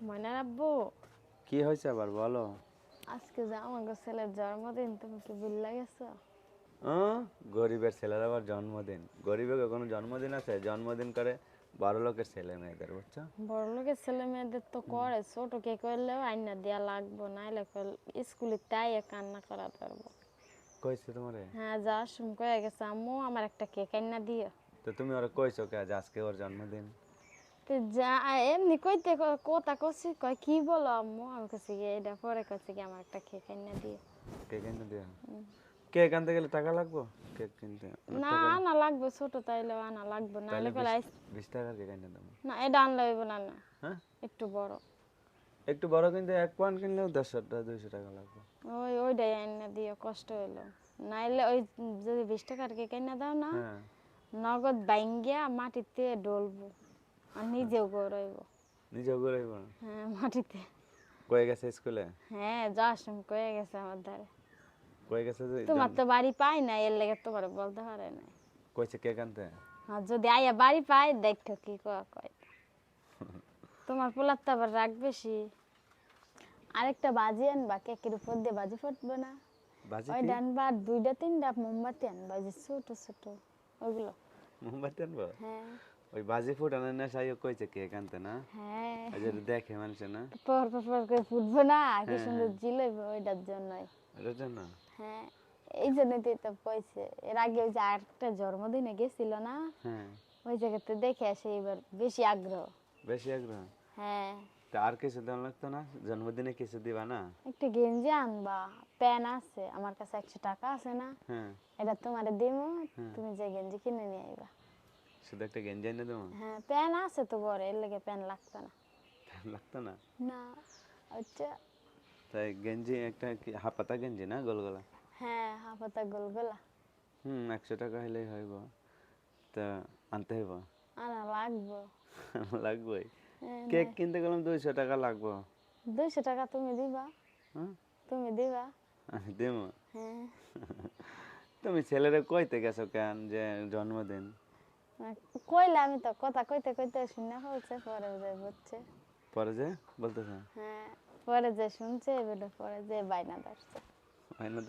ময়নার আব্বু, কি হয়েছে আবার বলো? আজকে যে আমার ছেলের জন্মদিন, তুমি কি ভুলে গেছো? গরিবের ছেলের আবার জন্মদিন? গরিবের কোনো জন্মদিন আছে? জন্মদিন করে বড় লোকের ছেলে মেয়েদের, বুঝছো? বড় লোকের ছেলে মেয়েদের তো করে, ছোট কে করলেও আইনা দেয়া লাগবো, নাইলে স্কুলে তাই কান্না করা পারবো। কইছে তোমারে? হ্যাঁ, যা শুন কয়ে গেছে আম্মু আমার একটা কেক আইনা দিও। তো তুমি ওরা কইছো কে আজ আজকে ওর জন্মদিন? তো যা এমনি কইতে কথা কছি, কয় কি বলো আম্মু, আমি কাছে গিয়ে এটা পরে কাছে কি আমার একটা কেক আইনা দিও। কেক এনে দিও? কেক আনতে গেলে টাকা লাগবো? কেক কিনতে অনেক না, টাকা। আনা লাগবে, ছোট তাইলেও আনা লাগবে, তাহলে নাইলে বিশ কলে 20 টাকার কেক এনে দেবো। না এটা আনলে হইব না। না, হ্যাঁ, একটু বড়। একটু বড় কিনতে 1 পয়েন্ট কিনলেও 150-200 টাকা লাগবে। ওইটাই আইনা দিও, কষ্ট হইলো। নাইলে ওই যদি 20 টাকার কেক আইনা দাও না, হ্যাঁ, নগদ বাইঙ্গিয়া মাটিতে ডলবো আর নিজেও গড়াইব। নিজেও ঘুরাইব? হ্যাঁ, মাটিতে। কয়ে গেছে স্কুলে? হ্যাঁ, যাস কয়ে গেছে আমার ধারে। কয়ে গেছে যে তোমার তো বাড়ি পাই না, এর লেগে তোমার বলতে পারে না। কইছে কেক আনতে? আর যদি আইয়া বাড়ি পাই, দেখো কি কয়। তোমার পোলার তো আবার রাগ বেশি। আরেকটা বাজি আনবা, কেকের উপর দিয়ে বাজি ফুটবে না, বাজি ওই কি? আনবা। আর 2-3টা মোমবাতি আনবা, যে ছোট ছোট ওগুলো। মোমবাতি আনবো? হ্যাঁ ওই বাজি ফুটানোর নেশায় ও কইছে কেক আনতে না? হ্যাঁ, ওই যে দেখে মানুষে না? পর পর পর করে ফুটবো না, কি হ্যাঁ, সুন্দর হ্যাঁ, জিলাইবো, ওইটার জন্যই। এটার জন্য? হ্যাঁ, এই জন্যই তো কইছে। এর আগে ওই যে আরেকটা জন্মদিনে গেছিল না, হ্যাঁ, ওই জায়গাতে দেখে আসে, এবার বেশি আগ্রহ। বেশি আগ্রহ? হ্যাঁ, তা আর কিছু দেওয়া লাগতো না? জন্মদিনে কিছু দিবা না? একটা গেঞ্জি আনবা, প্যান আছে আমার কাছে, 100 টাকা আছে না, হ্যাঁ, এটা তোমারে দিব, হ্যাঁ, তুমি যে গেঞ্জি কিনে নিয়ে আইবা। শুধু একটা গেঞ্জি এনে দেবো? হ্যাঁ, প্যান আছে তো বড়, এর লেগে প্যান লাগতো না। লাগতো না? না, আচ্ছা। তাই গেঞ্জি একটা কি হাফাতা গেঞ্জি না, গোল গলা? হ্যাঁ, হাফাতা গোলগোলা। 100 টাকা হইলেই হইব। তা আনতে হইব? আনা লাগবো। লাগবেই। হ্যাঁ, কেক কিনতে গেলাম 200 টাকা লাগবো। 200 টাকা তুমি দিবা? হ্যাঁ, তুমি দিবা? আমি দেবো? হ্যাঁ। তুমি ছেলেরে কইতে গেছো কেন যে জন্মদিন? কইলে আমি তো কথা কইতে কইতে শুনে ফেলছে, পরে যে বুঝছে। পরে যে বলতেছে? হ্যাঁ, পরে যে শুনছে, এবারে পরে যে বাইনা ধরছে। হয় না?